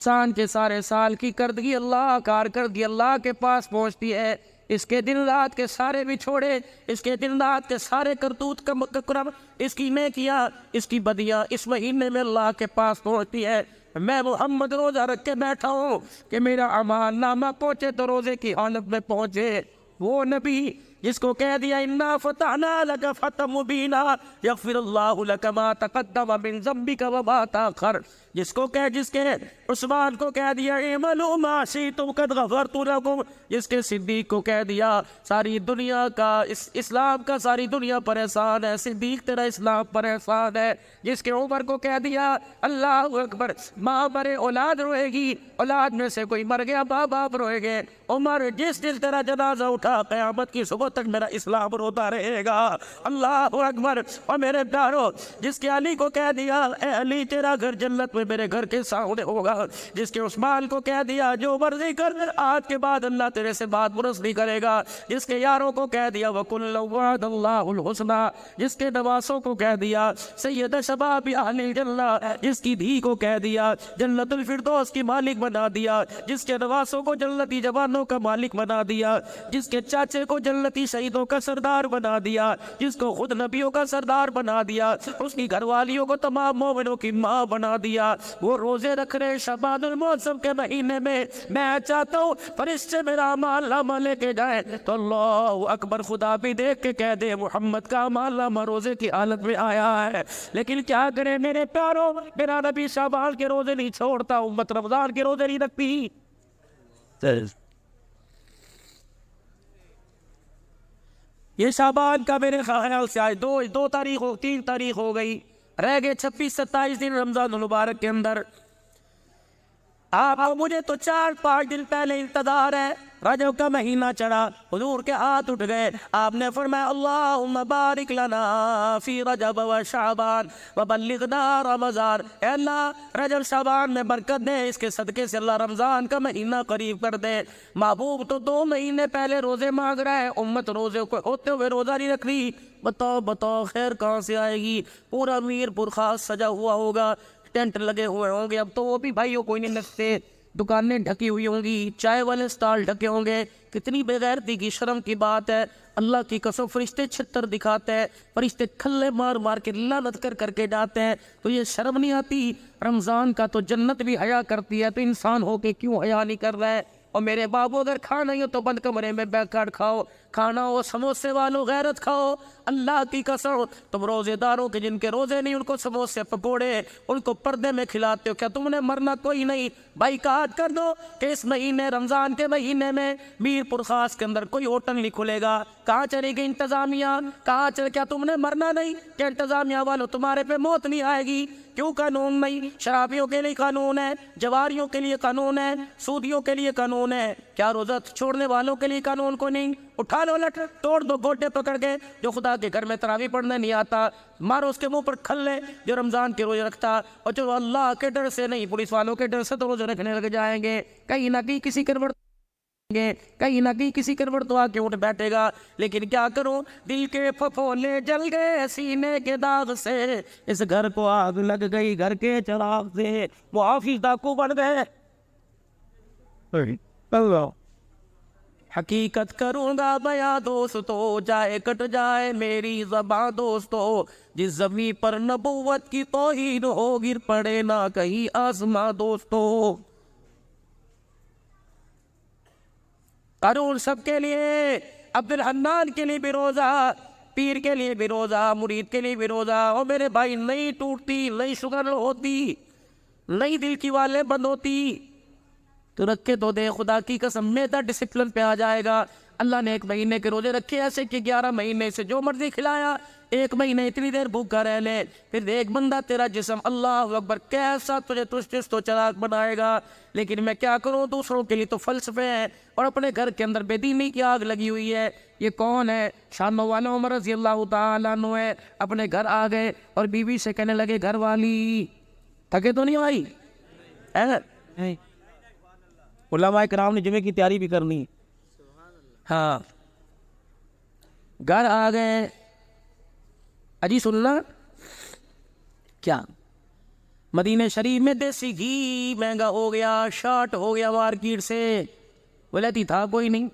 इंसान के सारे साल की करदगी अल्लाह कारकर्दगी अल्लाह के पास पहुंचती है। इसके दिन रात के सारे बिछोड़े, इसके दिन रात के सारे करतूत का क्रम, इसकी नेकियां, इसकी बदियां इस महीने में अल्लाह के पास पहुंचती है। मैं मोहम्मद रोजा रख के बैठा हूँ कि मेरा अमाल नामा पहुंचे तो रोजे की हालत में पहुंचे। वो नबी जिसको कह दिया इन्ना फतहना लक फतहम मुबीना यगफिरुल्लाहु लक मा तक़द्दम मिन ज़म्बिक व मा तअख़र, जिसके उस्मान को कह दिया इमलू मा शि'तुम क़द ग़फ़रतु लकुम, जिसके सिद्दीक को कह दिया सारी दुनिया का इस्लाम का सारी दुनिया पर एहसान है, सिद्दीक तेरा इस्लाम पर एहसान है। जिसके उमर को कह दिया अल्लाहु अकबर, माँ मरे औलाद रोएगी, औलाद में से कोई मर गया माँ बाप रोएंगे। उमर जिस दिन तेरा जनाजा उठा क़यामत की सुबह तक मेरा इस्लाम रोता रहेगा। अल्लाहु अकबर। और मेरे प्यारो, जिसके अली को कह दिया ए अली तेरा घर जन्नत में मेरे घर के सामने होगा, जिसके उस्मान को कह दिया जो मर्जी कर आज के बाद अल्लाह तेरे से बात बुरस नहीं करेगा, जिसके यारों को कह दिया वकुल्लु वअदल्लाहुल हुस्ना, जिसके नवासों को कह दिया सैयद शबाब अहलिल जन्नह, जिसकी धी को कह दिया जन्नतुल फिरदौस की मालिक बना दिया, जिसके नवासों को जन्नती जवानों का मालिक बना दिया, जिसके चाचे को जन्नती शहीदों का सरदार बना दिया, जिसको खुद नबियों का सरदार बना दिया, उसकी घरवालियों को तमाम मोमिनों की माँ बना दिया। वो रोजे रख रहे शबानुल मौसम के महीने में, मैं चाहता हूँ फरिश्ते मेरा अमाल नामा लेके जाए तो अल्लाहु अकबर खुदा भी देख के कह दे मुहम्मद का अमाल नामा रोजे की हालत में आया है। लेकिन क्या करें मेरे प्यारों, मेरा नबी शाबान के रोजे नहीं छोड़ता, उम्मत रमजान के रोजे नहीं रखती। ये शाबान का मेरे ख्याल से आज दो तारीख हो 3 तारीख हो गई, रह गए 26-27 दिन रमजान मुबारक के अंदर। आप मुझे तो 4-5 दिन पहले इंतजार है, रजब का महीना चढ़ा, हुजूर के हाथ उठ गए, आपने फरमाया अल्लाहुम्मा बारिक लना फी रजब व शाबान व बल्लिगना रमजान, अल्लाह रजब शाबान में बरकत दे, इसके सदके से अल्लाह रमजान का महीना करीब कर दे। महबूब तो 2 महीने पहले रोजे मांग रहा है, उम्मत रोजे को होते हुए रोजा नहीं रख रही। बताओ बताओ खैर कहाँ से आएगी। पूरा मीरपुर खास सजा हुआ होगा, टेंट लगे हुए होंगे, अब तो वो भी भाइयों कोई नहीं लगते, दुकानें ढकी हुई होंगी, चाय वाले स्टॉल ढके होंगे। कितनी बेगैरती की शर्म की बात है। अल्लाह की कसम फरिश्ते छितर दिखाते हैं, फरिश्ते खल्ले मार मार के लानत कर करके जाते हैं, तो ये शर्म नहीं आती। रमज़ान का तो जन्नत भी हया करती है, तो इंसान हो के क्यों हया नहीं कर रहा है। और मेरे बाबू अगर खाना ही हो तो बंद कमरे में बैठकर खाओ, खाना हो समोसे वालों गैरत खाओ। अल्लाह की कसम तुम रोजेदारों के जिनके रोजे नहीं उनको समोसे पकोड़े उनको पर्दे में खिलाते हो, क्या तुमने मरना कोई नहीं। बाइकाट कर दो कि इस महीने रमजान के महीने में मीरपुर खास के अंदर कोई होटल नहीं खुलेगा। कहाँ चलेगी इंतजामिया, कहाँ चले, क्या तुमने मरना नहीं, क्या इंतजामिया वालों तुम्हारे पे मौत नहीं आएगी। क्यों कानून नहीं, शराबियों के लिए कानून है, जवारियों के लिए कानून है, सूदियों के लिए कानून है, क्या रोजा छोड़ने वालों के लिए कानून को नहीं। उठा लो लट, तोड़ दो गोटे पकड़ के, जो खुदा के घर में तरावी पढ़ने नहीं आता मारो उसके मुंह पर खल्ले, जो रमजान के रोजे रखता और जो अल्लाह के डर से नहीं पुलिस वालों के डर से तो रोजे रखने लग जाएंगे। कहीं ना कहीं किसी करवट कहीं ना कहीं किसी करवट तो आके उठ बैठेगा। लेकिन क्या करूं, दिल के फफोले जल गए सीने के दाग से, इस घर को आग लग गई घर के चिराग से, वो हाफिज डाकू बन गए। हकीकत करूंगा बया दोस्तों, जाए कट जाए मेरी ज़बां दोस्तों, जिस ज़मीं पर नबूवत की तौहीन हो गिर पड़े ना कहीं आसमां दोस्तों। कानून सबके लिए, अब्दुल हन्नान के लिए भी रोजा, पीर के लिए भी रोजा, मुरीद के लिए भी रोजा। और मेरे भाई नहीं टूटती, नहीं शुगर होती, नहीं दिल की वाले बंद होती, तो रखे तो दे, खुदा की कसम मेरा डिसिप्लिन पे आ जाएगा। अल्लाह ने 1 महीने के रोजे रखे ऐसे कि 11 महीने से जो मर्जी खिलाया, 1 महीने इतनी देर भूखा रह ले, फिर एक बंदा तेरा जिस्म अल्लाह अकबर कैसा तुझे तुझ तो चराग बनाएगा। लेकिन मैं क्या करूं, दूसरों के लिए तो फलसफे हैं और अपने घर के अंदर बेदीनी की आग लगी हुई है। ये कौन है, शानो वाला उमर रज़ी अल्लाह तआला अन्हु है। अपने घर आ गए और बीवी से कहने लगे घर वाली थके तो नहीं भाई है, उलमा इकराम ने जुमे की तैयारी भी करनी। हाँ, घर आ गए, अजी सुनना क्या, मदीने शरीफ में देसी घी महंगा हो गया, शॉर्ट हो गया मार्केट से, बोला थी था कोई नहीं।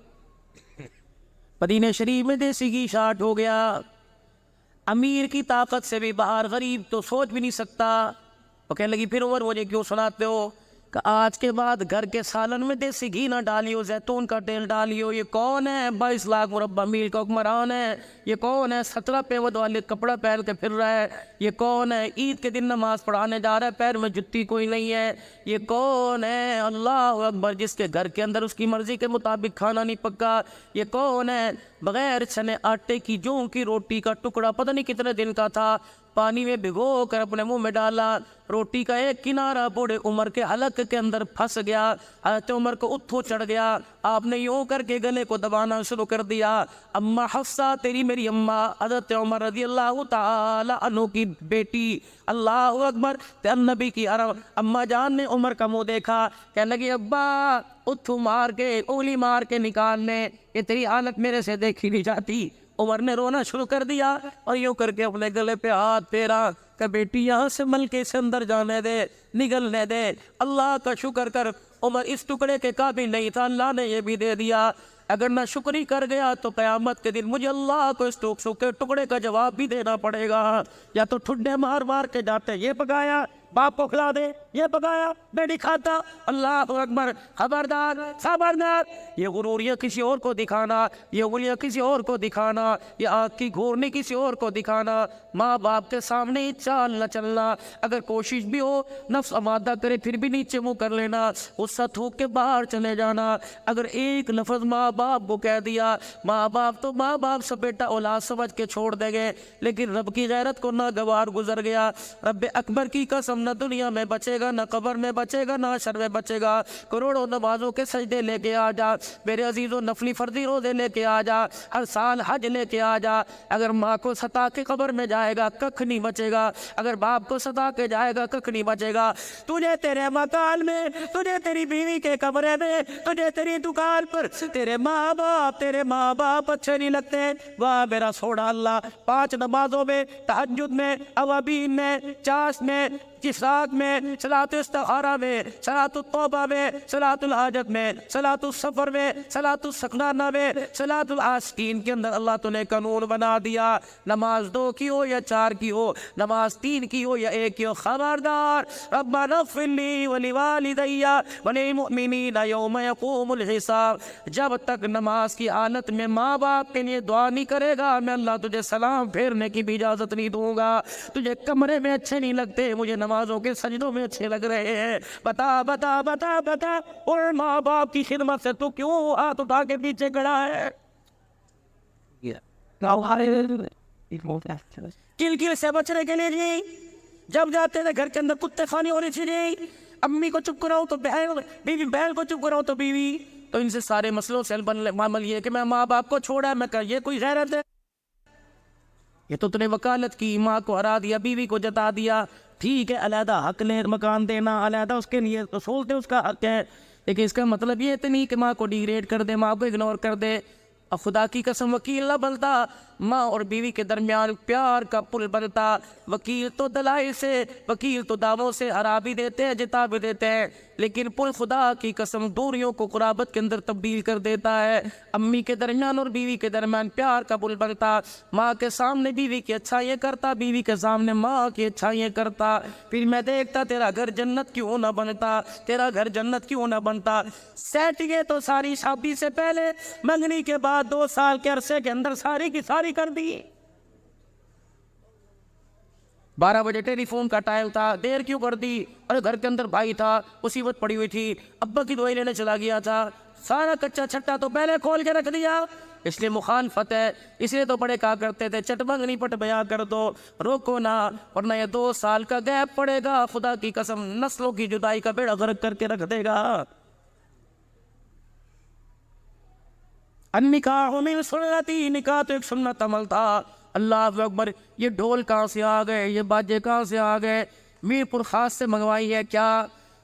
मदीने शरीफ में देसी घी शॉर्ट हो गया। अमीर की ताकत से भी बाहर, गरीब तो सोच भी नहीं सकता। वो कहने लगी फिर उमर मुझे क्यों सुनाते हो कि आज के बाद घर के सालन में देसी घी ना डालियो, जैतून का तेल डालियो। ये कौन है 22 लाख मुरब्बा मील का हुक्मरान है? ये कौन है 17 पेवद वाले कपड़ा पहन के फिर रहा है? ये कौन है ईद के दिन नमाज पढ़ाने जा रहा है, पैर में जुत्ती कोई नहीं है? ये कौन है अल्लाह अकबर जिसके घर के अंदर उसकी मर्जी के मुताबिक खाना नहीं पक्का? ये कौन है बगैर छने आटे की जौ की रोटी का टुकड़ा पता नहीं कितने दिन का था, पानी में भिगो कर अपने मुंह में डाला, रोटी का एक किनारा बूढ़े उमर के हलक के अंदर फंस गया। हज़रत उमर को उठो चढ़ गया, आपने यूं करके गले को दबाना शुरू कर दिया। अम्मा हफ्सा तेरी मेरी अम्मा हज़रत उमर रज़ी अल्लाह ताला अन्हु की बेटी, अल्लाह अकबर, नबी की अम्मा जान ने उमर का मुंह देखा, कहने लगी अब्बा उठो मार के उंगली मार के निकालने, ये तेरी हालत मेरे से देखी नहीं जाती। उमर ने रोना शुरू कर दिया और यूं करके अपने गले पे हाथ फेरा कि बेटी यहाँ से मलके से अंदर जाने दे, निगलने दे। अल्लाह का शुक्र कर, उमर इस टुकड़े के काबिल नहीं था, अल्लाह ने ये भी दे दिया। अगर मैं शुक्री कर गया तो क़यामत के दिन मुझे अल्लाह को इस टुकड़े का जवाब भी देना पड़ेगा। या तो ठुड्डे मार मार के जाते ये पकाया, बाप को खिला दे, ये पकाया मैं नहीं खाता। अल्लाह अकबर, खबरदार खबरदार, ये गुरूर ये किसी और को दिखाना, ये उंगलियां किसी और को दिखाना, ये आँख की घूरनी किसी और को दिखाना, माँ बाप के सामने ही चाल न चलना। अगर कोशिश भी हो नफ्स आमादा करे फिर भी नीचे मुँह कर लेना, गुस्सा थूक के बाहर चले जाना। अगर एक लफ्ज़ माँ बाप को कह दिया, माँ बाप तो माँ बाप सब बेटा औलाद समझ के छोड़ देंगे, लेकिन रब की गैरत को नागवार गुजर गया। रब अकबर की कसम न दुनिया में बचेगा, न कब्र में बचेगा, न हशर में बचेगा। करोड़ों नमाजों के सजदे लेके आ जा मेरे अजीज़ों, नफली फर्जी रोज़े लेके आ जा, हर साल हज लेके आ जा। अगर माँ को सता के कब्र में जाएगा कख नहीं बचेगा, अगर बाप को सता के जाएगा कख नहीं बचेगा। तुझे तेरे मकान में, तुझे तेरी बीवी के कमरे में, तुझे तेरी दुकान पर तेरे माँ बाप अच्छे नहीं लगते, वाह मेरा सोड़ा अल्लाह। 5 नमाजों में, तहज्जुद में, अवाबीन में, चाश में, इशराक में, सलातुल इस्तिखारा में, सलातुल तौबा में, सलातुल हाजत में, सलातुल सफर में, सलातुल सखनाना में, सलातुल आस्कीन के अंदर अल्लाह तूने कानून बना दिया। नमाज 2 की हो या 4 की हो, नमाज 3 की हो या 1 की हो, खबरदार रब्बना फ़िरली वलिवालिदैया वलिलमुमिनीना यौम यक़ूमुल हिसाब। जब तक नमाज की हालत में माँ बाप के लिए दुआ नहीं करेगा, मैं अल्लाह तुझे सलाम फेरने की भी इजाज़त नहीं दूंगा। तुझे कमरे में अच्छे नहीं लगते, मुझे नमाजों के सजदों में अच्छे लग रहे हैं। बता बता बता बता, और माँ बाप की खिदमत से तू क्यों हाथ उठा के पीछे खड़ा है? किल से बचने के लिए जी, जब जाते थे घर के अंदर कुत्ते खानी होनी चाहिए। अम्मी को चुप कराओ तो बहन, बीवी बहन को चुप कराओ तो बीवी। तो इनसे सारे मसलों से मामल ये कि मैं माँ बाप को छोड़ा, मैं कर ये कोई गैरत है? ये तो तूने वकालत की, माँ को हरा दिया, बीवी को जता दिया। ठीक है अलहदा हक ले, मकान देना अलहदा उसके लिए तो सोचते उसका हक है, लेकिन इसका मतलब ये तो नहीं कि माँ को डिग्रेड कर दे, माँ को इग्नोर कर दे। अब खुदा की कसम वकील ना बनता, माँ और बीवी के दरमियान प्यार का पुल बनता। वकील तो दलाइल से, वकील तो दावों से हरा भी देते हैं, जिता भी देते हैं, लेकिन पुल खुदा की कसम दूरियों को कुराबत के अंदर तब्दील कर देता है। अम्मी के दरमियान और बीवी के दरमियान प्यार का पुल बनता। माँ के सामने बीवी की अच्छाइयाँ करता, बीवी के सामने माँ की अच्छाइयाँ करता। फिर मैं देखता तेरा घर जन्नत क्यों ना बनता, तेरा घर जन्नत क्यों ना बनता। सेटिंगें तो सारी शादी से पहले, मंगनी के बाद 2 साल के अरसे के अंदर सारी की सारी कर दी। 12 बजे टेलीफोन का टाइम था, देर क्यों कर दी? अरे घर के अंदर भाई था, मुसीबत पड़ी हुई थी, अब्बा की दवाई लेने चला गया था, सारा कच्चा छट्टा तो पहले खोल के रख दिया, इसलिए मुखालफत है। इसलिए तो बड़े कहा करते थे चटमंगनी पट बया कर दो, रोको ना, वरना ये 2 साल का गैप पड़ेगा, खुदा की कसम नस्लों की जुदाई का बेड़ा गर्क करके रख देगा। निकाह में सुन्नती, निकाह तो एक सुन्नत अमल था। अल्लाह अकबर, ये ढोल कहाँ से आ गए, ये बाजे कहाँ से आ गए? मीरपुर खास से मंगवाई है क्या?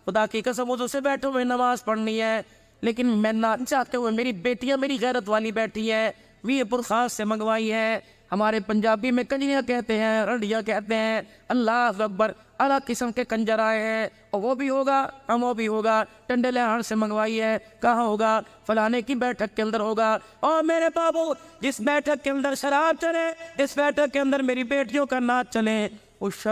खुदा की कसम उधर से बैठे हुए नमाज पढ़नी है, लेकिन मैं ना चाहते हुए मेरी बेटियां मेरी गैरत वाली बैठी है, मीरपुर खास से मंगवाई है। हमारे पंजाबी में कंजरियाँ कहते हैं, रंडियाँ कहते हैं। अल्लाह अकबर, अलग किस्म के कंजर आए हैं और वो भी होगा, हम वो भी होगा। टंडे लहान से मंगवाई है, कहाँ होगा? फलाने की बैठक के अंदर होगा। और मेरे बाबू, जिस बैठक के अंदर शराब चले, जिस बैठक के अंदर मेरी बेटियों का नाच चले, उस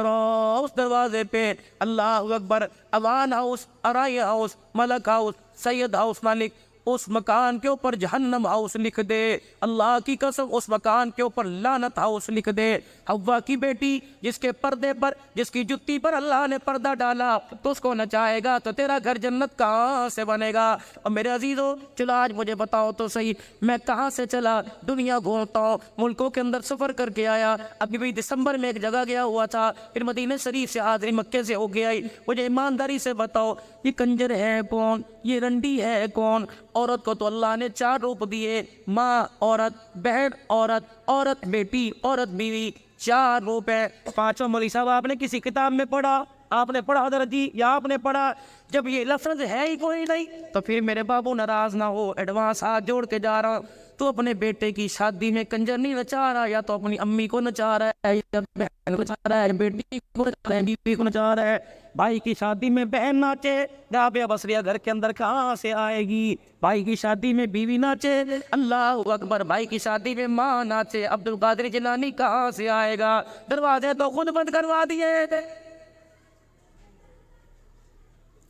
दरवाजे पे अल्लाह अकबर, Awan house, Arai house, Malak house, Syed house मालिक, उस मकान के ऊपर जहन्नम हाउस लिख दे। अल्लाह की कसम, उस मकान के ऊपर लानत हाउस लिख दे। हव्वा की बेटी जिसके पर्दे पर, जिसकी जुत्ती पर अल्लाह ने पर्दा डाला, तो उसको नचाएगा तो तेरा घर जन्नत कहाँ से बनेगा? और मेरे अजीजों, चलो आज मुझे बताओ तो सही, मैं कहाँ से चला, दुनिया घूमता हूँ, मुल्कों के अंदर सफ़र करके आया। अभी भी दिसंबर में एक जगह गया हुआ था, फिर मदीने शरीफ से हाज़िरी मक्के से हो गया। मुझे ईमानदारी से बताओ, ये कंजर है कौन, ये रंडी है कौन? औरत को तो अल्लाह ने 4 रूप दिए, माँ औरत, बहन औरत, औरत बेटी, औरत बीवी, 4 रूप है। 5वां मौलवी साहब आपने किसी किताब में पढ़ा? आपने पढ़ा हज़रत जी, या आपने पढ़ा? जब ये लफ्ज़ है ही कोई नहीं, तो फिर मेरे बाबू नाराज़ ना हो, एडवांस हाथ जोड़ के जा रहा हूँ। तो अपने बेटे की शादी में कंजर नहीं नचा रहा, या तो अपनी अम्मी को नचा रहा है, या बहन को नचा रहा है, बेटी को नचा रहा है, बीवी को नचा रहा है। भाई की शादी में बहन नाचे, राबिया बसरिया घर के अंदर कहाँ से आएगी? भाई की शादी में बीवी नाचे, अल्लाह अकबर, भाई की शादी में माँ नाचे, अब्दुल कादिर जिलानी कहाँ से आएगा? दरवाजे तो खुद बंद करवा दिए।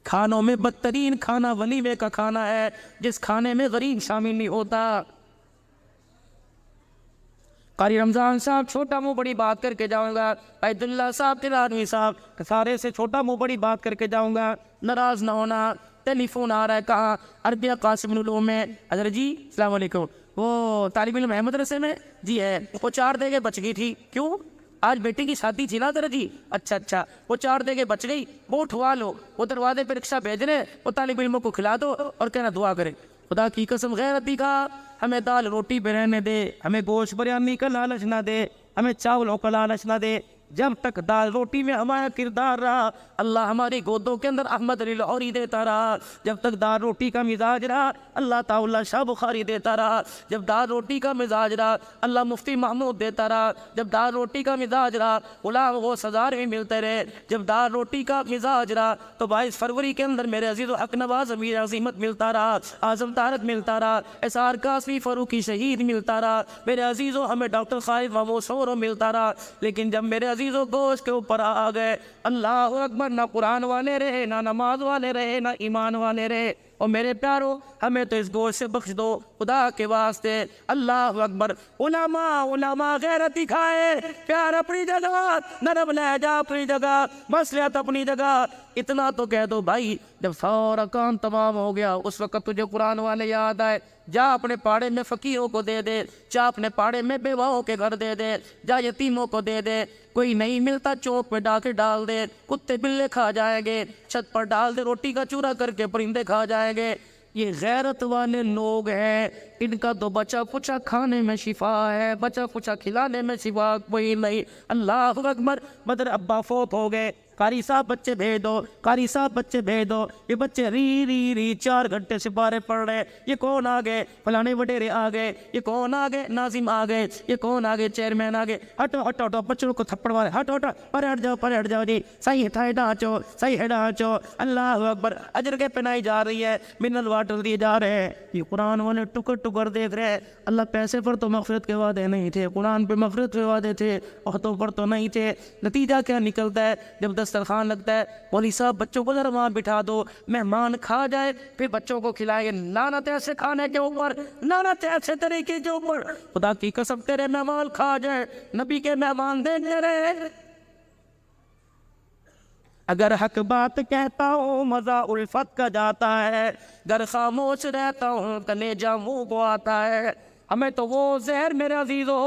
खानों में बदतरीन खाना वलीमे का खाना है, जिस खाने में गरीब शामिल नहीं होता। कारी रमज़ान साहब, छोटा मुंह बड़ी बात करके जाऊंगा। अब्दुल्ला साहब, तिलानवी साहब, सारे से छोटा मुंह बड़ी बात करके जाऊंगा, नाराज ना होना। टेलीफोन आ रहा है, कहाँ? अरबिया कासिम उलूम में। हज़रत जी अस्सलाम वालेकुम, वो तालिब इल्म है मदरसे में? जी है। वो 4 देगे बच गई थी, क्यों? आज बेटी की शादी थी ना हज़रत जी। अच्छा, वो 4 देगे बच गई, वो उठवा लो, वो दरवाजे पर रिक्शा भेज रहे, वो तालिब इल्मों को खिला दो और कहना दुआ करे। खुदा की कसम गैरत दिखा, हमें दाल रोटी पे रहने दे, हमें गोश्त बिरयानी का लालच ना दे, हमें चावलों का लालच ना दे। जब तक दाल रोटी में हमारा किरदार रहा, अल्लाह हमारी गोदों के अंदर अहमद लाहौरी देता रहा। जब तक दाल रोटी का मिजाज रहा, अल्लाह ताउला शाह बुखारी देता रहा। जब दाल रोटी का मिजाज रहा, अल्लाह मुफ्ती महमूद देता रहा। जब दाल रोटी का मिजाज रहा, गुलाम वो सज़ार भी मिलते रहे। जब दाल रोटी का मिजाज रहा, तो 22 फरवरी के अंदर मेरे अजीज़ हक नवाज अमीर अजीमत मिलता रहा, आज़म तारक मिलता रहा, एसआर कासमी फ़ारूकी शहीद मिलता रहा। मेरे अजीज़ों, हमें डॉक्टर खालिद महमूद सोरो मिलता रहा। लेकिन जब मेरे अजीज़ों गोश्त के ऊपर आ गए, अल्लाह अकबर, ना कुरान वाले रहे, ना नमाज वाले रहे, ना ईमान वाले रहे। और मेरे प्यारों, हमें तो इस गोश्त से बख्श दो खुदा के वास्ते। अल्लाह अकबर। उलमा गैरत दिखाए, प्यार अपनी जगह, नरम लहजा अपनी जगह, मसलियत अपनी जगह। इतना तो कह दो भाई, जब सारा काम तमाम हो गया, उस वक्त तुझे कुरान वाले याद आए, जा अपने पाड़े में फ़कीरों को दे दे, जा अपने पाड़े में बेवाओं के घर दे दे, जा यतीमों को दे दे। कोई नहीं मिलता चौक पे डाके डाल दे, कुत्ते बिल्ले खा जाएंगे। छत पर डाल दे, रोटी का चूरा करके परिंदे खा जाएंगे। ये गैरत वाले लोग हैं, इनका तो बचा कुचा खाने में शिफा है, बचा कुचा खिलाने में शिफा कोई नहीं। अल्लाह अकबर। मदर अब्बा फोत हो गए, कारी साहब बच्चे भेज दो, कारी साहब बच्चे भेज दो। ये बच्चे री 4 घंटे से बारे पढ़ रहे। ये कौन आ गए? फलाने वडेरे आ गए। ये कौन आ गए? नाजिम आ गए। ये कौन आ गए? चेयरमैन आ गए। हटो, बच्चों को थप्पड़ मारे, हटो, पर हट जाओ जी। सही है डांचो, सही है डांचो। अल्लाह अकबर। अजर के पहनाई जा रही है, मिनरल वाटर दिए जा रहे हैं। ये कुरान वाले टुकर देख रहे हैं। अल्लाह पैसे पर तो मग़फ़िरत के वादे नहीं थे, कुरान पे मग़फ़िरत के वादे थे, औहदों पर तो नहीं थे। नतीजा क्या निकलता है? जब दस्तरखान लगता है, मौलवी साहब बच्चों को जरा वहाँ बिठा दो, मेहमान खा जाए फिर बच्चों को खिलाएंगे। लानत ऐसे खाने के ऊपर, लानत ऐसे तरीके के ऊपर। खुदा की कसम, तेरे मेहमान खा जाए, नबी के मेहमान देने रहे। अगर हक बात कहता हूँ मज़ा उल्फत का जाता है, घर खामोश रहता हूँ कलेजा मुँह को आता है। हमें तो वो जहर मेरे अजीज़ों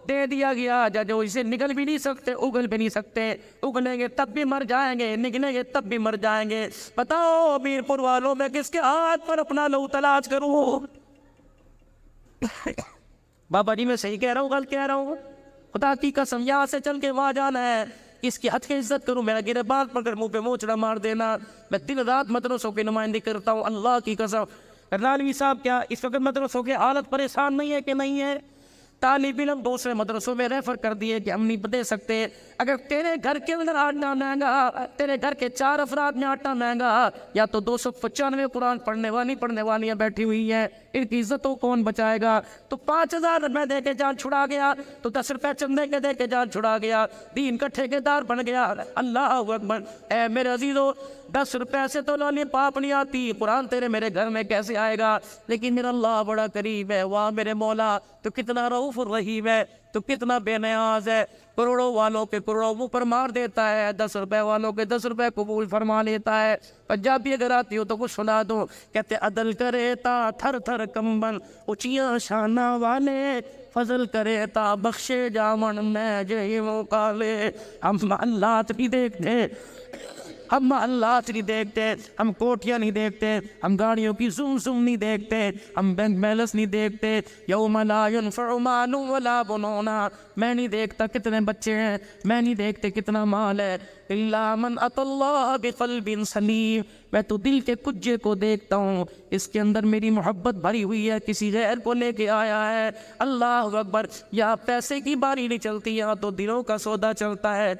दे दिया गया जो इसे निगल भी नहीं सकते, उगल भी नहीं सकते। उगलेंगे तब भी मर जाएंगे, निगलेंगे तब भी मर जाएंगे। बताओ मीरपुर वालों, मैं किसके हाथ पर अपना लहू तलाश करूँ? बाबा जी मैं सही कह रहा हूँ, गलत कह रहा हूँ? खुदा की कसम, यहाँ से चल के वहाँ जाना है, इसकी हद की इज्जत करूँ, मेरा गिरबान पकड़ मुँह पे मोचड़ा मार देना। मैं दिन रात मदरसों की नुमाइंदगी करता हूँ, अल्लाह की कसम। रज़ानवी साहब, क्या इस वक्त मदरसों की हालत परेशान नहीं है कि नहीं है? तालिब इल्म दूसरे मदरसों में रेफर कर दिए कि हम नहीं दे सकते। अगर तेरे घर के अंदर आटा महंगा, तेरे घर के 4 अफराद में आटा महंगा, या तो 295 कुरान पढ़ने वालियाँ बैठी हुई हैं, इनकी इज्जतों कौन बचाएगा? तो 5000 रुपये दे के जान छुड़ा गया, तो 10 रुपये चंदे के दे के जान छुड़ा गया, दीन का ठेकेदार बन गया। अल्लाह अकबर। ऐ मेरे अजीजों, 10 रुपये से तो लॉलीपॉप नहीं आती, कुरान तेरे मेरे घर में कैसे आएगा? लेकिन मेरा अल्लाह बड़ा करीब है। वाह मेरे मौला, तो कितना रऊफ रहीम है, तो कितना बेनियाज है। करोड़ों वालों के करोड़ों मुँह पर मार देता है, 10 रुपये वालों के 10 रुपये कबूल फरमा लेता है। पंजाबी अगर आती हो तो कुछ सुना दो। कहते अदल करे ता थर थर कंबन, ऊंचियां शाना वाले, फजल करे ता बख्शे जामन में जय काले। हम अल्लाह नहीं देखते, हम अल्लाह नहीं देखते, हम कोठियाँ नहीं देखते, हम गाड़ियों की जुम जुम नहीं देखते, हम बैंक बैलेंस नहीं देखते। यौम ला यनफ़उ मालुन वला बनूना, मैं नहीं देखता कितने बच्चे हैं, मैं नहीं देखते कितना माल है। इल्ला मन अतल्लाह बिक़ल्बिन सलीम, मैं तो दिल के कुज्जे को देखता हूँ, इसके अंदर मेरी मोहब्बत भरी हुई है, किसी गैर को लेके आया है। अल्लाह अकबर। यहाँ पैसे की बारी नहीं चलती, यहाँ तो दिलों का सौदा चलता है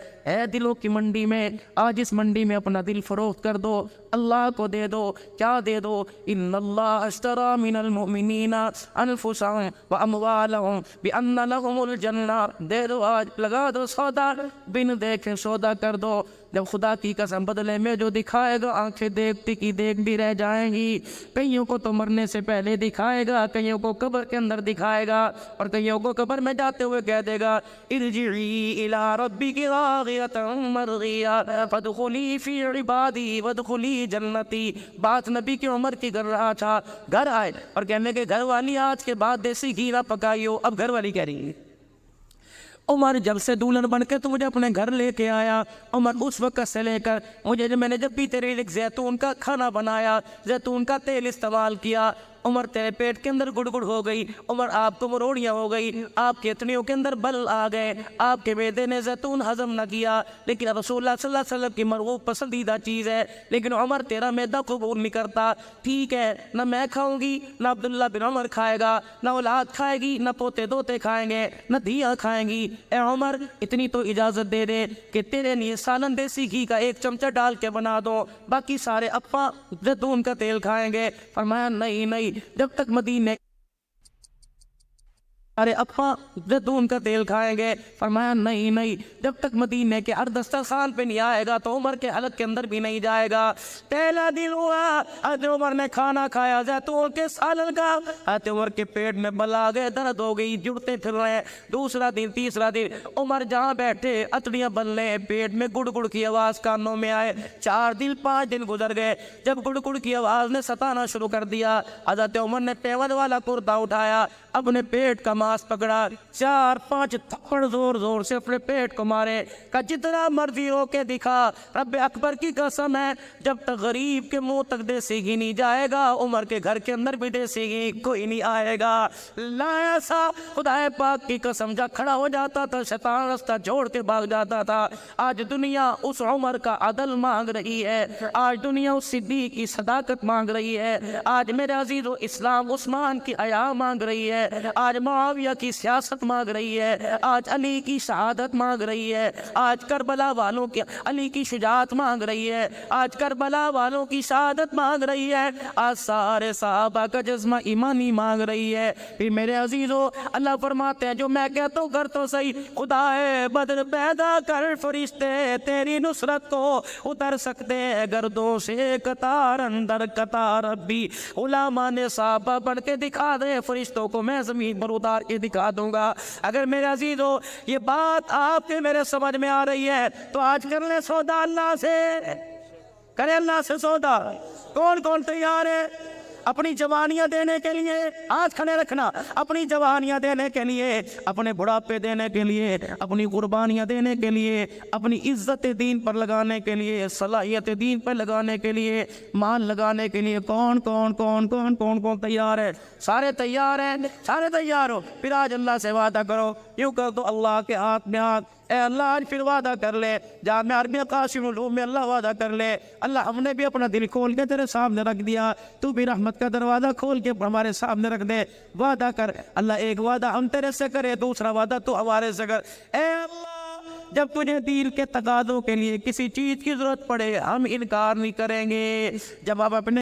दिलों की मंडी में। आज इस मंडी में अपना दिल फरोख्त कर दो, अल्लाह को दे दो। क्या दे दो? इन्नल्लाह अश्तरा मिनल मुमिनीना अनफुसहुम व अमवालहुम बिअन्न लहुमुल जन्नह। दे दो, आज लगा दो सौदा, बिन देखे सौदा कर दो। जब खुदा की कसम बदले में जो दिखाएगा, आंखें देखती की देख भी रह जाएंगी। कईयों को तो मरने से पहले दिखाएगा, कईयों को कब्र के अंदर दिखाएगा, और कईयों को कब्र में जाते हुए कह देगा इरजिई इला रब्बिकी रागियतन मरगिया फदखुली फी इबादी वदखुली जन्नती। बात नबी की उम्र की कर रहा था। घर आए और कहने के घर वाली आज के बाद देसी घी ना पकाइयो। अब घर वाली कह रही है उमर जब से दुल्हन बन के तो मुझे अपने घर लेके आया, उमर उस वक्त से लेकर मुझे मैंने जब भी तेरे लिए जैतून का खाना बनाया, जैतून का तेल इस्तेमाल किया, उमर तेरे पेट के अंदर गुड़गुड़ हो गई, उमर आपको मरोड़ियाँ हो गई, आपके इतनियों के अंदर बल आ गए, आपके मैदे ने जैतून हजम न किया। लेकिन रसूलुल्लाह सल्लल्लाहु अलैहि वसल्लम की मरगूब पसंदीदा चीज़ है, लेकिन उमर तेरा मैदा कबूल नहीं करता। ठीक है, ना मैं खाऊंगी, ना अब्दुल्ला बिन उमर खाएगा, ना औलाद खाएगी, ना पोते दोते खाएंगे, ना धियाँ खाएंगी। ए उमर, इतनी तो इजाज़त दे दे कि तेरे लिए सालन देसी घी का 1 चमचा डाल के बना दो, बाकी सारे अप्पा जैतून का तेल खाएंगे। फरमाया नहीं नहीं, जब तक मदीने अरे अप्पा जैतून का तेल खाएंगे। फरमाया नहीं नहीं, जब तक मदीने के दस्तरखान पे नहीं आएगा तो उमर के हलक के अंदर भी नहीं जाएगा। पहला दिन हुआ, हज़रत उमर ने खाना खाया जैतून के सालन का, हज़रत उमर के पेट में बल आ गए, दर्द हो गई, जुड़ते फिर रहे। दूसरा दिन, तीसरा दिन, उमर जहाँ बैठे अतड़ियाँ बल्ले, पेट में गुड़गुड़ की आवाज़ कानों में आए। 4 दिन 5 दिन गुजर गए। जब गुड़गुड़ की आवाज़ ने सताना शुरू कर दिया, हज़रत उमर ने पेवन वाला कुर्ता उठाया, अपने पेट का मांस पकड़ा, 4-5 थप्पड़ जोर जोर से अपने पेट को मारे। का जितना मर्जी हो के दिखा, रब अकबर की कसम है, जब तक गरीब के मुंह तक देसी घी नहीं जाएगा, उमर के घर के अंदर भी देसी घी कोई नहीं आएगा। लाया सा खुदा पाक की कसम, जब खड़ा हो जाता था शैतान रास्ता छोड़ के भाग जाता था। आज दुनिया उस उमर का अदल मांग रही है, आज दुनिया उस सिद्दीक की सदाकत मांग रही है, आज मेरे अजीज़ो इस्लाम उस्मान की हया मांग रही है, आज मुआविया की सियासत मांग रही है, आज अली की शहादत मांग रही है, आज करबला वालों की अली की शुजाअत मांग रही है, आज करबला वालों की शहादत मांग रही है, आज सारे सहाबा का जज्मा ईमानी मांग रही है। फिर मेरे अजीजों, अल्लाह फरमाते हैं जो मैं कहता हूँ कर तो सही, खुदाए बदर पैदा कर फरिश्ते तेरी नुसरत को उतर सकते हैं गर्दों से कतार अंदर कतार। रब्बी उलामा ने साहबा बढ़ के दिखा दे, फरिश्तों को मैं जमीन पर उतार के दिखा दूंगा। अगर मेरे अजीजों ये बात आपके मेरे समझ में आ रही है तो आज कर ले सौदा अल्लाह से, करे अल्लाह से सौदा। कौन कौन तैयार है अपनी जवानियां देने के लिए? आज खड़े रखना, अपनी जवानियां देने के लिए, अपने बुढ़ापे देने के लिए, अपनी कुर्बानियां देने के लिए, अपनी इज्जत दीन पर लगाने के लिए, सलाहियत दीन पर लगाने के लिए, मान लगाने के लिए कौन कौन कौन कौन कौन कौन तैयार है? सारे तैयार हैं, सारे तैयार हो। फिर आज अल्लाह से वादा करो, यूँ कर दो अल्लाह के हाथ में हाथ, ए अल्लाह आज फिर वादा कर ले, जामिया अरबिया कासिम उलूम में अल्लाह वादा कर ले। अल्लाह हमने भी अपना दिल खोल के तेरे सामने रख दिया, तू भी रहमत का दरवाज़ा खोल के हमारे सामने रख दे। वादा कर अल्लाह, एक वादा हम तेरे से करे, दूसरा वादा तू हमारे से कर। ए अल्लाह, जब तुझे दीन के तकाज़ों के लिए किसी चीज़ की ज़रूरत पड़े हम इनकार नहीं करेंगे। जब आप अपने